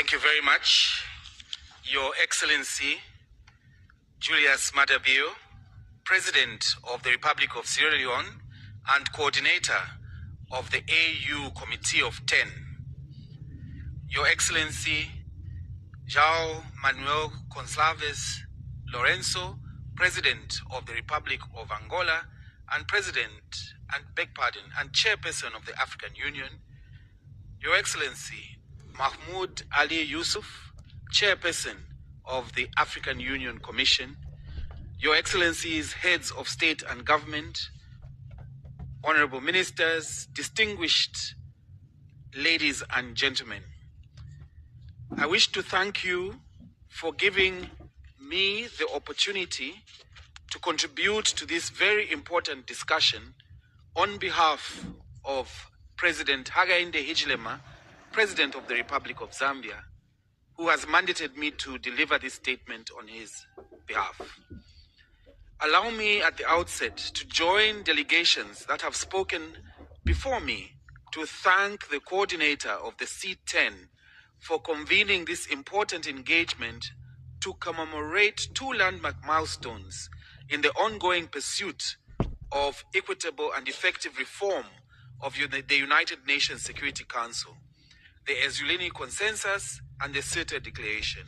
Thank you very much, Your Excellency Julius Maada Bio, President of the Republic of Sierra Leone and Coordinator of the AU Committee of 10. Your Excellency João Manuel Gonçalves Lourenço, President of the Republic of Angola and Chairperson of the African Union. Your Excellency Mahmoud Ali Yusuf, Chairperson of the African Union Commission. Your Excellencies, Heads of State and Government, Honorable Ministers, distinguished ladies and gentlemen. I wish to thank you for giving me the opportunity to contribute to this very important discussion on behalf of President Hakainde Hichilema, President of the Republic of Zambia, who has mandated me to deliver this statement on his behalf. Allow me at the outset to join delegations that have spoken before me to thank the coordinator of the C-10 for convening this important engagement to commemorate two landmark milestones in the ongoing pursuit of equitable and effective reform of the United Nations Security Council, the Ezulini Consensus and the C-10 Declaration.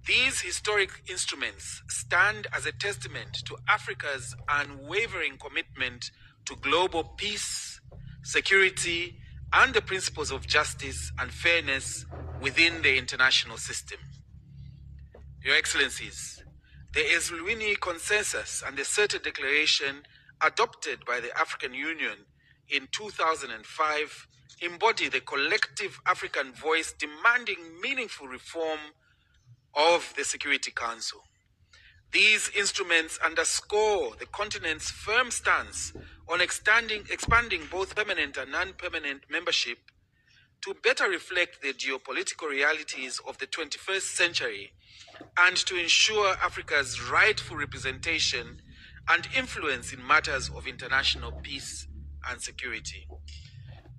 These historic instruments stand as a testament to Africa's unwavering commitment to global peace, security, and the principles of justice and fairness within the international system. Your Excellencies, the Ezulini Consensus and the C-10 Declaration adopted by the African Union in 2005 embody the collective African voice demanding meaningful reform of the Security Council. These instruments underscore the continent's firm stance on expanding both permanent and non-permanent membership to better reflect the geopolitical realities of the 21st century and to ensure Africa's rightful representation and influence in matters of international peace and security.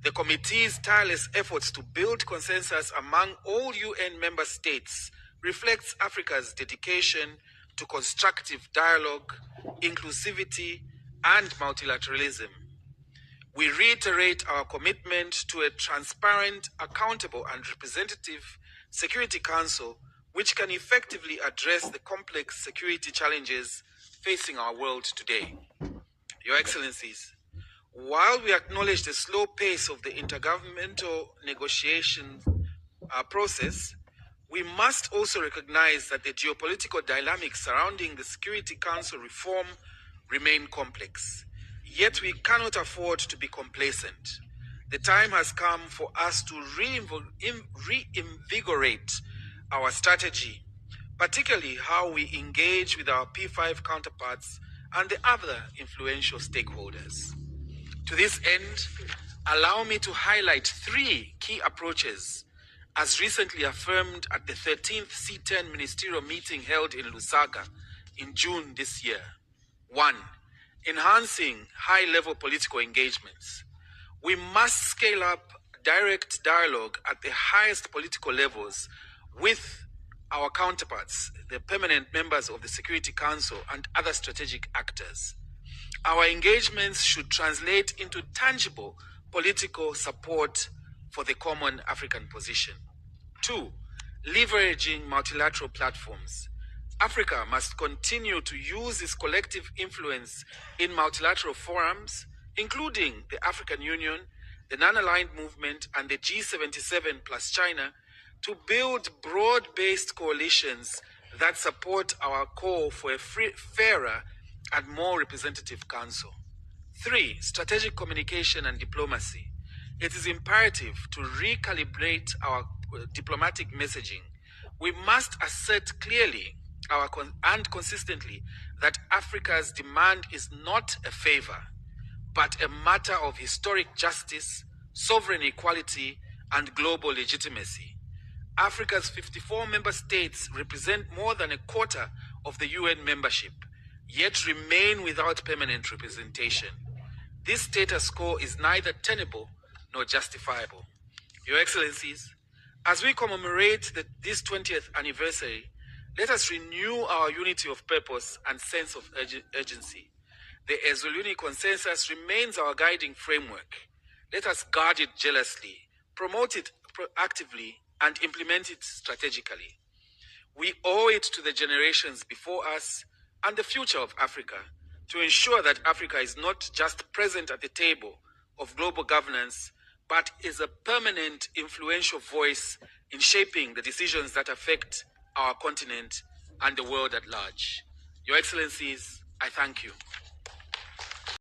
The committee's tireless efforts to build consensus among all UN member states reflects Africa's dedication to constructive dialogue, inclusivity, and multilateralism. We reiterate our commitment to a transparent, accountable, and representative Security Council which can effectively address the complex security challenges facing our world today. Your Excellencies, while we acknowledge the slow pace of the intergovernmental negotiation process, we must also recognize that the geopolitical dynamics surrounding the Security Council reform remain complex. Yet we cannot afford to be complacent. The time has come for us to reinvigorate our strategy, particularly how we engage with our P5 counterparts and the other influential stakeholders. To this end, allow me to highlight three key approaches as recently affirmed at the 13th C-10 ministerial meeting held in Lusaka in June this year. 1. Enhancing high-level political engagements. We must scale up direct dialogue at the highest political levels with our counterparts, the permanent members of the Security Council and other strategic actors. Our engagements should translate into tangible political support for the common African position. 2. Leveraging multilateral platforms. Africa must continue to use its collective influence in multilateral forums, including the African Union, the Non-Aligned Movement, and the G77 plus China, to build broad-based coalitions that support our call for a fairer and more representative council. 3. Strategic communication and diplomacy. It is imperative to recalibrate our diplomatic messaging. We must assert clearly and consistently that Africa's demand is not a favor, but a matter of historic justice, sovereign equality, and global legitimacy. Africa's 54 member states represent more than a quarter of the UN membership, yet remain without permanent representation. This status quo is neither tenable nor justifiable. Your Excellencies, As we commemorate this 20th anniversary, let us renew our unity of purpose and sense of urgency. The Ezuluni Consensus remains our guiding framework. Let us guard it jealously, promote it proactively, and implement it strategically. We owe it to the generations before us and the future of Africa to ensure that Africa is not just present at the table of global governance, but is a permanent, influential voice in shaping the decisions that affect our continent and the world at large. Your Excellencies, I thank you.